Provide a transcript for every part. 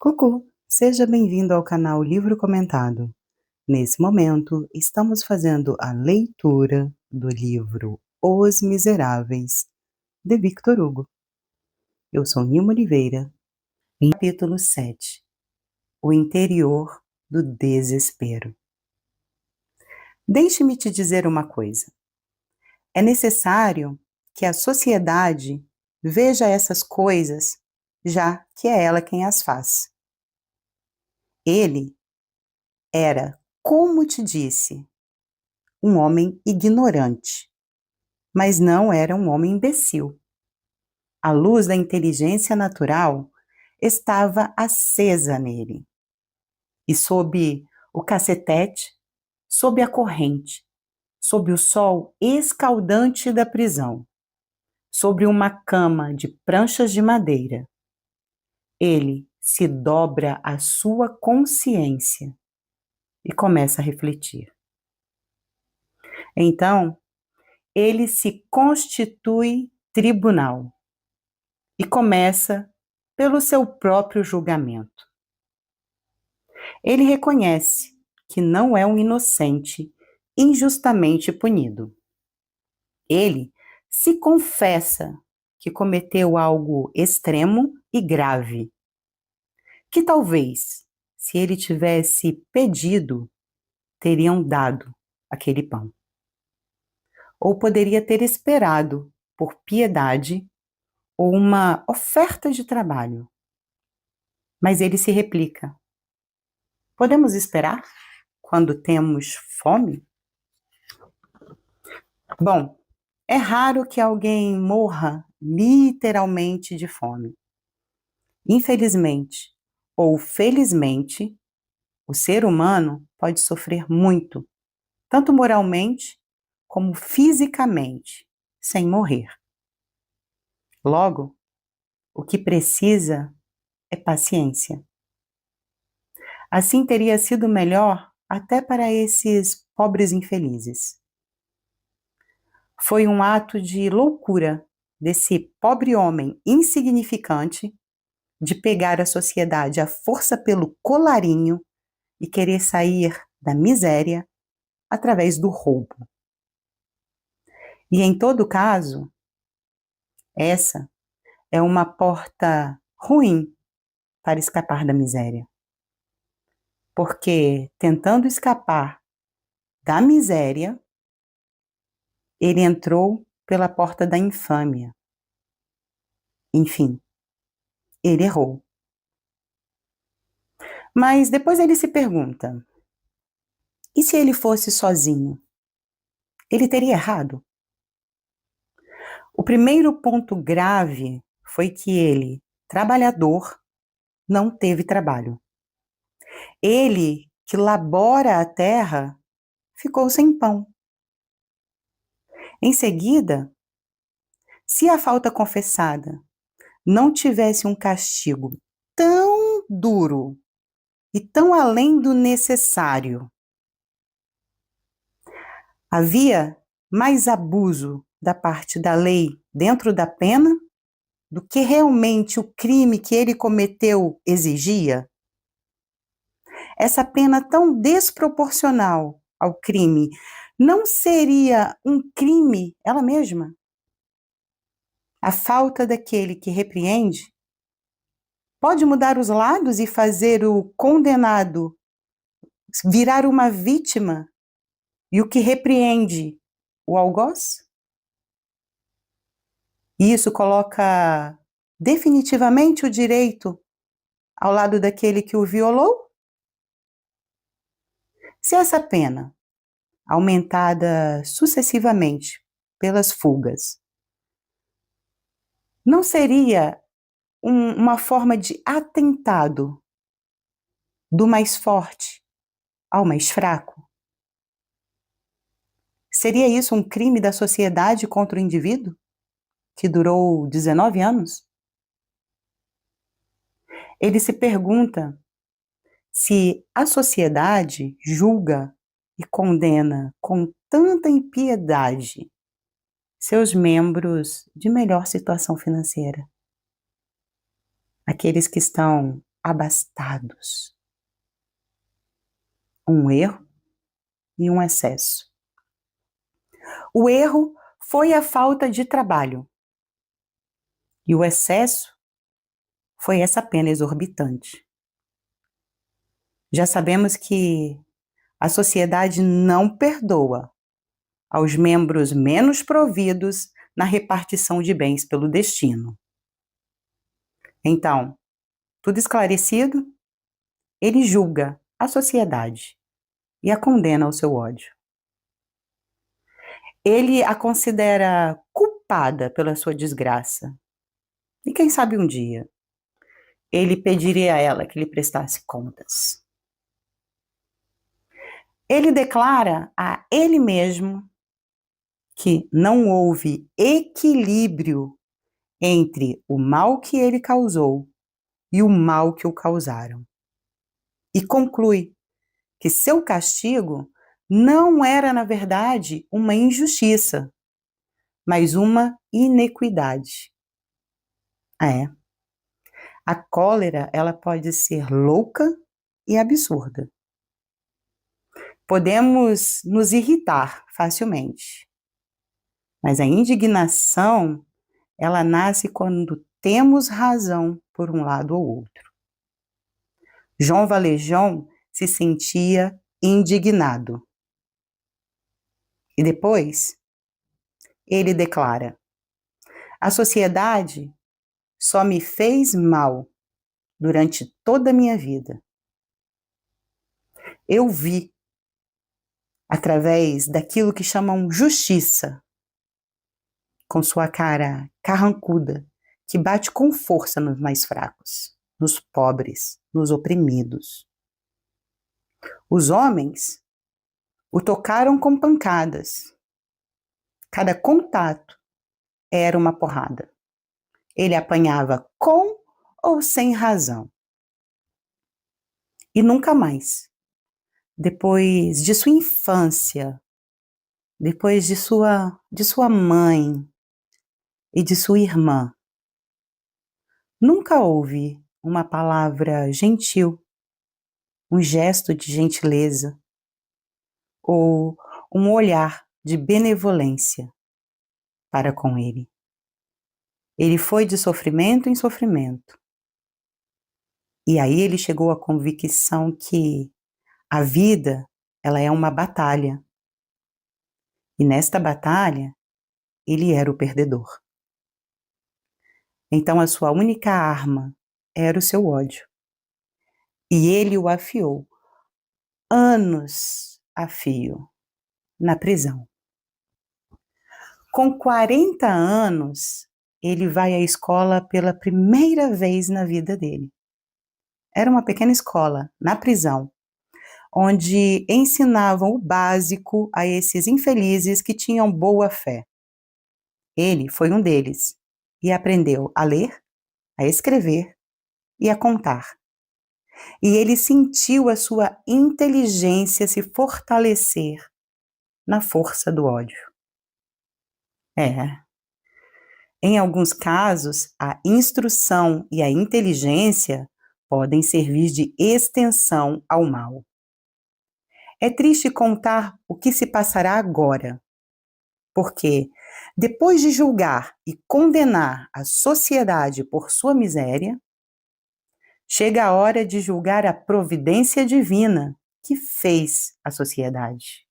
Cucu, seja bem-vindo ao canal Livro Comentado. Nesse momento, estamos fazendo a leitura do livro Os Miseráveis, de Victor Hugo. Eu sou Nilma Oliveira, em capítulo 7, O Interior do Desespero. Deixe-me te dizer uma coisa. É necessário que a sociedade veja essas coisas, já que é ela quem as faz. Ele era, como te disse, um homem ignorante, mas não era um homem imbecil. A luz da inteligência natural estava acesa nele. E sob o cacetete, sob a corrente, sob o sol escaldante da prisão, sobre uma cama de pranchas de madeira, ele se dobra à sua consciência e começa a refletir. Então, ele se constitui tribunal e começa pelo seu próprio julgamento. Ele reconhece que não é um inocente injustamente punido. Ele se confessa que cometeu algo extremo e grave, que talvez, se ele tivesse pedido, teriam dado aquele pão. Ou poderia ter esperado, por piedade, ou uma oferta de trabalho. Mas ele se replica: podemos esperar quando temos fome? Bom, é raro que alguém morra literalmente de fome. Infelizmente ou felizmente, o ser humano pode sofrer muito, tanto moralmente como fisicamente, sem morrer. Logo, o que precisa é paciência. Assim teria sido melhor até para esses pobres infelizes. Foi um ato de loucura desse pobre homem insignificante de pegar a sociedade à força pelo colarinho e querer sair da miséria através do roubo. E em todo caso, essa é uma porta ruim para escapar da miséria. Porque tentando escapar da miséria, ele entrou pela porta da infâmia. Enfim, ele errou. Mas depois ele se pergunta: e se ele fosse sozinho? Ele teria errado? O primeiro ponto grave foi que ele, trabalhador, não teve trabalho. Ele, que labora a terra, ficou sem pão. Em seguida, se a falta confessada não tivesse um castigo tão duro e tão além do necessário, havia mais abuso da parte da lei dentro da pena do que realmente o crime que ele cometeu exigia? Essa pena tão desproporcional ao crime não seria um crime ela mesma? A falta daquele que repreende pode mudar os lados e fazer o condenado virar uma vítima e o que repreende o algoz? E isso coloca definitivamente o direito ao lado daquele que o violou? Se essa pena, aumentada sucessivamente pelas fugas, não seria uma forma de atentado do mais forte ao mais fraco? Seria isso um crime da sociedade contra o indivíduo, que durou 19 anos? Ele se pergunta se a sociedade julga e condena com tanta impiedade seus membros de melhor situação financeira. Aqueles que estão abastados. Um erro e um excesso. O erro foi a falta de trabalho. E o excesso foi essa pena exorbitante. Já sabemos que a sociedade não perdoa aos membros menos providos na repartição de bens pelo destino. Então, tudo esclarecido, ele julga a sociedade e a condena ao seu ódio. Ele a considera culpada pela sua desgraça. E quem sabe um dia ele pediria a ela que lhe prestasse contas. Ele declara a ele mesmo que não houve equilíbrio entre o mal que ele causou e o mal que o causaram. E conclui que seu castigo não era, na verdade, uma injustiça, mas uma inequidade. A cólera, ela pode ser louca e absurda. Podemos nos irritar facilmente, mas a indignação, ela nasce quando temos razão por um lado ou outro. João Valjean se sentia indignado. E depois, ele declara: a sociedade só me fez mal durante toda a minha vida. Eu vi, através daquilo que chamam justiça, com sua cara carrancuda, que bate com força nos mais fracos, nos pobres, nos oprimidos. Os homens o tocaram com pancadas. Cada contato era uma porrada. Ele apanhava com ou sem razão. E nunca mais, depois de sua infância, depois de sua mãe e de sua irmã, nunca houve uma palavra gentil, um gesto de gentileza ou um olhar de benevolência para com ele. Ele foi de sofrimento em sofrimento. E aí ele chegou à convicção que a vida, ela é uma batalha. E nesta batalha, ele era o perdedor. Então a sua única arma era o seu ódio. E ele o afiou anos a fio na prisão. Com 40 anos, ele vai à escola pela primeira vez na vida dele. Era uma pequena escola, na prisão, onde ensinavam o básico a esses infelizes que tinham boa fé. Ele foi um deles e aprendeu a ler, a escrever e a contar. E ele sentiu a sua inteligência se fortalecer na força do ódio. Em alguns casos, a instrução e a inteligência podem servir de extensão ao mal. É triste contar o que se passará agora, porque, depois de julgar e condenar a sociedade por sua miséria, chega a hora de julgar a providência divina que fez a sociedade.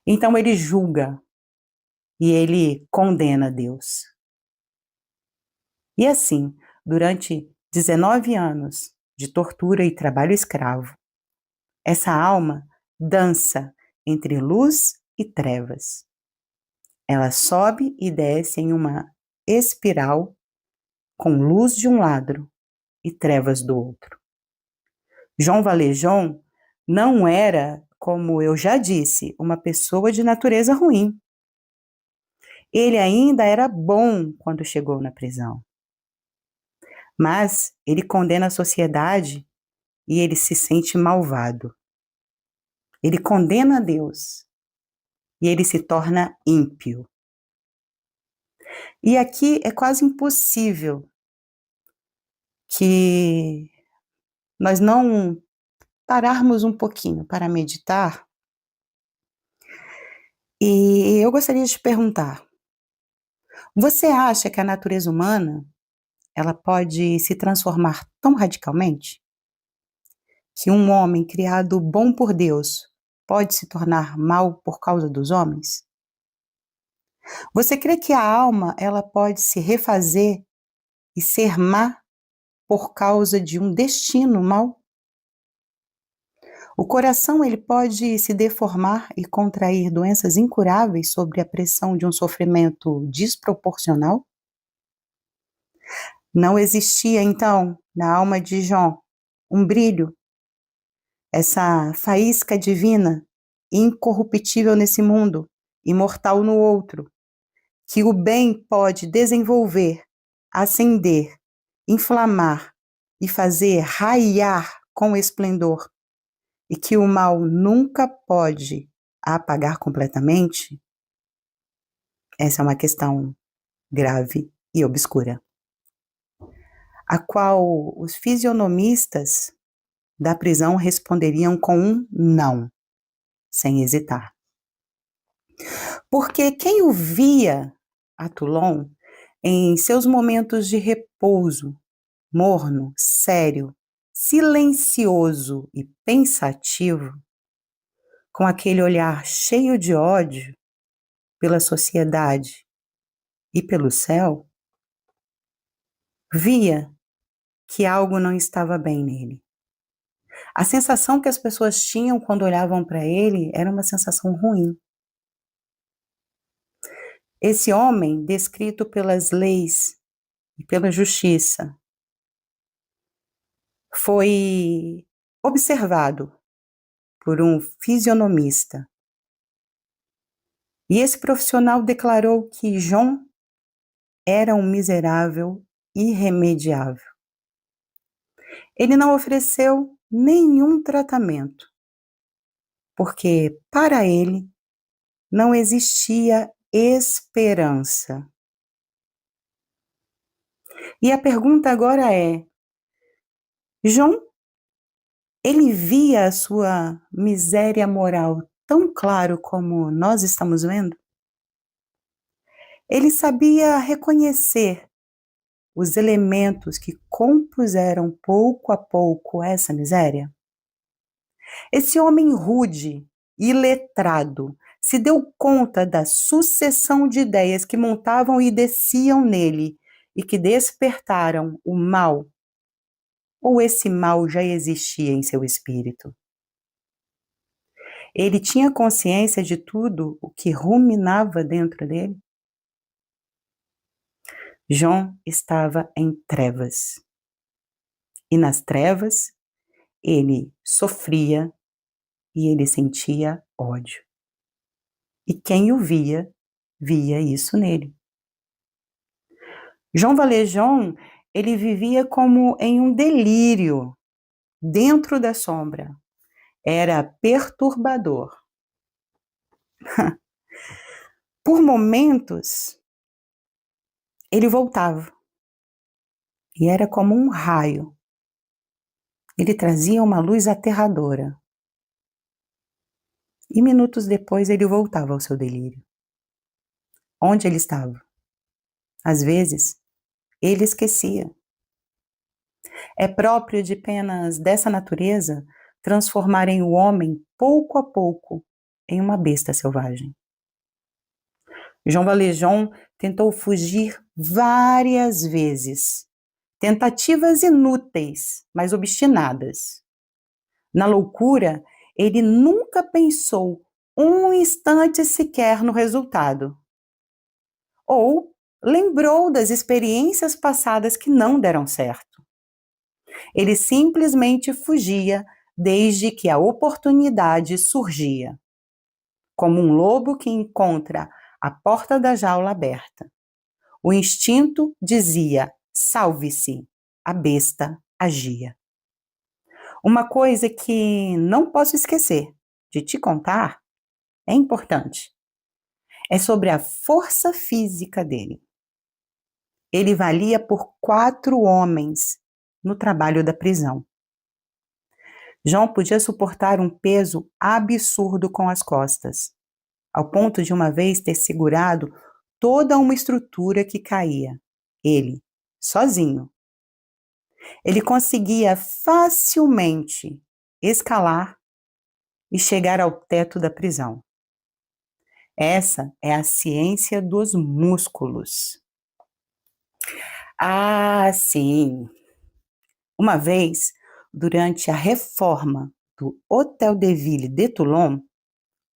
Então ele julga e ele condena Deus. E assim, durante 19 anos de tortura e trabalho escravo, essa alma dança entre luz e trevas. Ela sobe e desce em uma espiral com luz de um lado e trevas do outro. João Valjean não era, como eu já disse, uma pessoa de natureza ruim. Ele ainda era bom quando chegou na prisão. Mas ele condena a sociedade e ele se sente malvado. Ele condena a Deus e ele se torna ímpio. E aqui é quase impossível que nós não pararmos um pouquinho para meditar. E eu gostaria de te perguntar: você acha que a natureza humana, ela pode se transformar tão radicalmente que um homem criado bom por Deus pode se tornar mal por causa dos homens? Você crê que a alma, ela pode se refazer e ser má por causa de um destino mau? O coração, ele pode se deformar e contrair doenças incuráveis sob a pressão de um sofrimento desproporcional? Não existia, então, na alma de Jó um brilho, essa faísca divina, incorruptível nesse mundo, imortal no outro, que o bem pode desenvolver, acender, inflamar e fazer raiar com esplendor, e que o mal nunca pode apagar completamente? Essa é uma questão grave e obscura, a qual os fisionomistas da prisão responderiam com um não, sem hesitar. Porque quem o via, Atulon, em seus momentos de repouso, morno, sério, silencioso e pensativo, com aquele olhar cheio de ódio pela sociedade e pelo céu, via que algo não estava bem nele. A sensação que as pessoas tinham quando olhavam para ele era uma sensação ruim. Esse homem, descrito pelas leis e pela justiça, foi observado por um fisionomista. E esse profissional declarou que João era um miserável irremediável. Ele não ofereceu nenhum tratamento, porque para ele não existia esperança. E a pergunta agora é: João, ele via a sua miséria moral tão claro como nós estamos vendo? Ele sabia reconhecer os elementos que compuseram pouco a pouco essa miséria? Esse homem rude e letrado se deu conta da sucessão de ideias que montavam e desciam nele e que despertaram o mal? Ou esse mal já existia em seu espírito? Ele tinha consciência de tudo o que ruminava dentro dele? João estava em trevas. E nas trevas, ele sofria e ele sentia ódio. E quem o via, via isso nele. João Valjean, ele vivia como em um delírio, dentro da sombra. Era perturbador. Por momentos, ele voltava. E era como um raio. Ele trazia uma luz aterradora. E minutos depois ele voltava ao seu delírio. Onde ele estava? Às vezes, ele esquecia. É próprio de penas dessa natureza transformarem o homem, pouco a pouco, em uma besta selvagem. João Valjean tentou fugir várias vezes. Tentativas inúteis, mas obstinadas. Na loucura, ele nunca pensou um instante sequer no resultado. Ou lembrou das experiências passadas que não deram certo. Ele simplesmente fugia desde que a oportunidade surgia, como um lobo que encontra a porta da jaula aberta. O instinto dizia: salve-se. A besta agia. Uma coisa que não posso esquecer de te contar, é importante, é sobre a força física dele. Ele valia por 4 homens no trabalho da prisão. João podia suportar um peso absurdo com as costas, ao ponto de uma vez ter segurado toda uma estrutura que caía. Ele, sozinho. Ele conseguia facilmente escalar e chegar ao teto da prisão. Essa é a ciência dos músculos. Ah, sim! Uma vez, durante a reforma do Hotel de Ville de Toulon,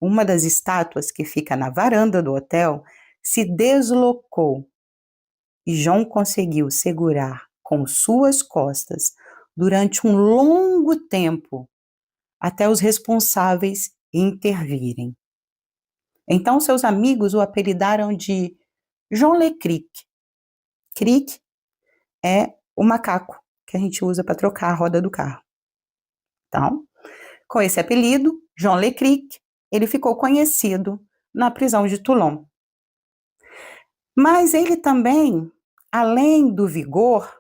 uma das estátuas que fica na varanda do hotel se deslocou e João conseguiu segurar com suas costas durante um longo tempo até os responsáveis intervirem. Então seus amigos o apelidaram de Jean Le Cric. Cric é o macaco que a gente usa para trocar a roda do carro. Então, com esse apelido, Jean Le Cric, ele ficou conhecido na prisão de Toulon. Mas ele também, além do vigor,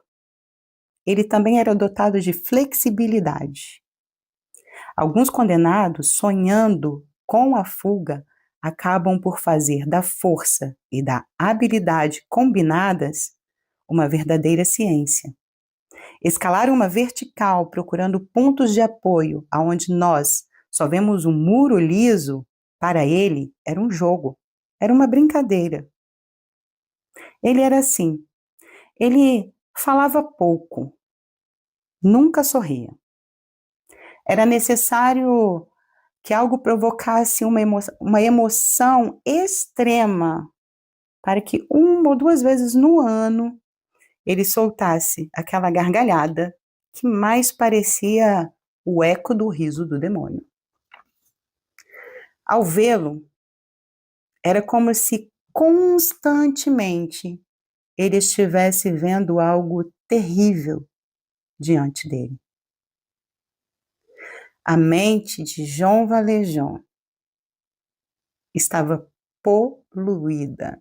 ele também era dotado de flexibilidade. Alguns condenados, sonhando com a fuga, acabam por fazer da força e da habilidade combinadas uma verdadeira ciência. Escalar uma vertical procurando pontos de apoio, aonde nós só vemos um muro liso, para ele era um jogo, era uma brincadeira. Ele era assim, ele falava pouco, nunca sorria. Era necessário que algo provocasse uma emoção extrema para que uma ou duas vezes no ano ele soltasse aquela gargalhada que mais parecia o eco do riso do demônio. Ao vê-lo, era como se constantemente ele estivesse vendo algo terrível diante dele. A mente de Jean Valjean estava poluída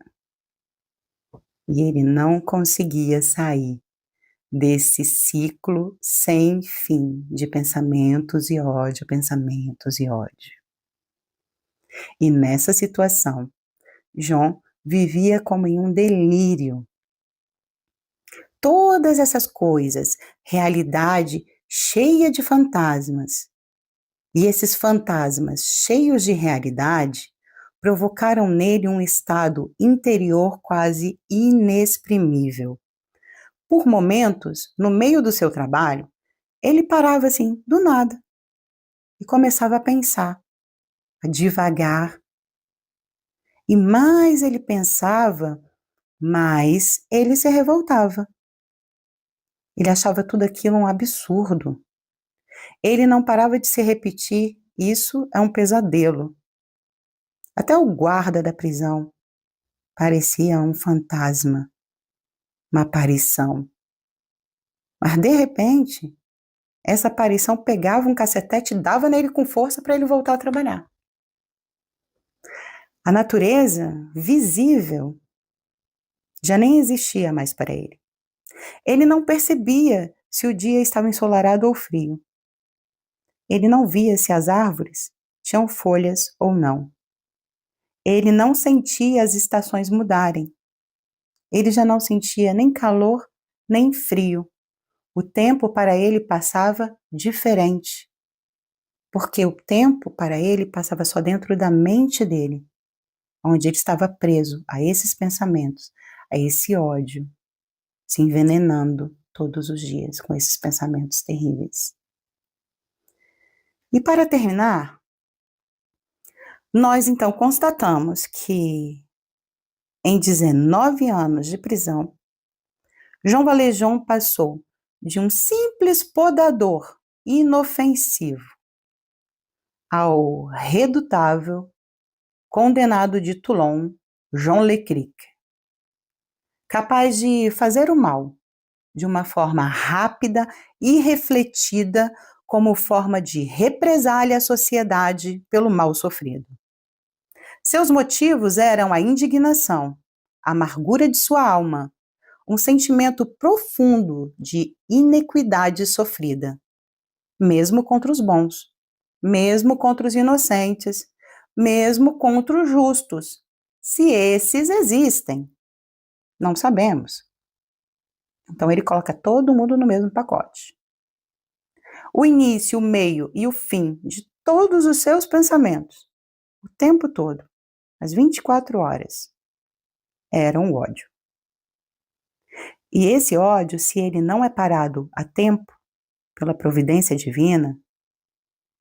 e ele não conseguia sair desse ciclo sem fim de pensamentos e ódio, pensamentos e ódio. E nessa situação, João vivia como em um delírio. Todas essas coisas, realidade cheia de fantasmas, e esses fantasmas cheios de realidade, provocaram nele um estado interior quase inexprimível. Por momentos, no meio do seu trabalho, ele parava assim, do nada, e começava a pensar, a divagar. E mais ele pensava, mais ele se revoltava. Ele achava tudo aquilo um absurdo. Ele não parava de se repetir, isso é um pesadelo. Até o guarda da prisão parecia um fantasma, uma aparição. Mas, de repente, essa aparição pegava um cacetete e dava nele com força para ele voltar a trabalhar. A natureza visível já nem existia mais para ele. Ele não percebia se o dia estava ensolarado ou frio. Ele não via se as árvores tinham folhas ou não. Ele não sentia as estações mudarem. Ele já não sentia nem calor, nem frio. O tempo para ele passava diferente. Porque o tempo para ele passava só dentro da mente dele, onde ele estava preso a esses pensamentos, a esse ódio, se envenenando todos os dias com esses pensamentos terríveis. E para terminar, nós então constatamos que em 19 anos de prisão, João Valjean passou de um simples podador inofensivo ao redutável condenado de Toulon, Jean Le Cric, capaz de fazer o mal de uma forma rápida e refletida como forma de represália à sociedade pelo mal sofrido. Seus motivos eram a indignação, a amargura de sua alma, um sentimento profundo de inequidade sofrida, mesmo contra os bons, mesmo contra os inocentes, mesmo contra os justos, se esses existem. Não sabemos. Então ele coloca todo mundo no mesmo pacote. O início, o meio e o fim de todos os seus pensamentos, o tempo todo, às 24 horas, eram o ódio. E esse ódio, se ele não é parado a tempo, pela providência divina,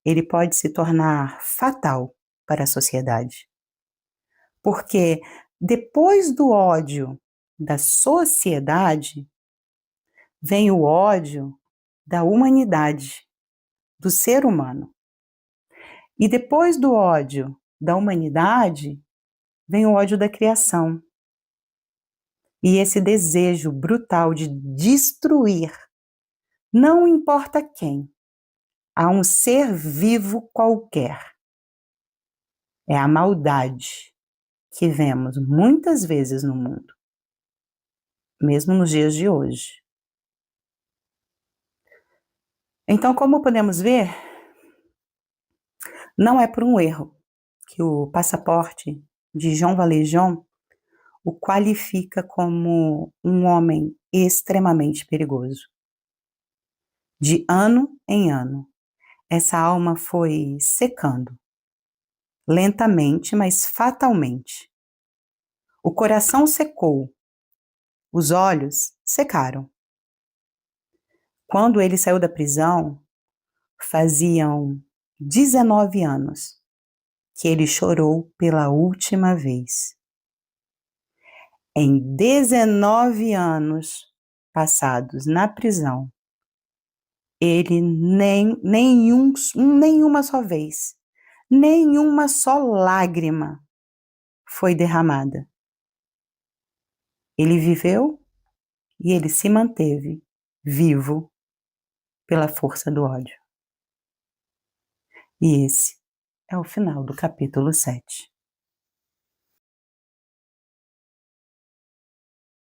ele pode se tornar fatal para a sociedade. Porque depois do ódio da sociedade, vem o ódio da humanidade, do ser humano. E depois do ódio da humanidade, vem o ódio da criação. E esse desejo brutal de destruir, não importa quem, a um ser vivo qualquer. É a maldade que vemos muitas vezes no mundo, mesmo nos dias de hoje. Então, como podemos ver, não é por um erro que o passaporte de Jean Valjean o qualifica como um homem extremamente perigoso. De ano em ano, essa alma foi secando, lentamente, mas fatalmente. O coração secou, os olhos secaram. Quando ele saiu da prisão, faziam 19 anos que ele chorou pela última vez. Em 19 anos passados na prisão, ele nenhuma só vez, nenhuma só lágrima foi derramada. Ele viveu e ele se manteve vivo pela força do ódio. E esse é o final do capítulo 7.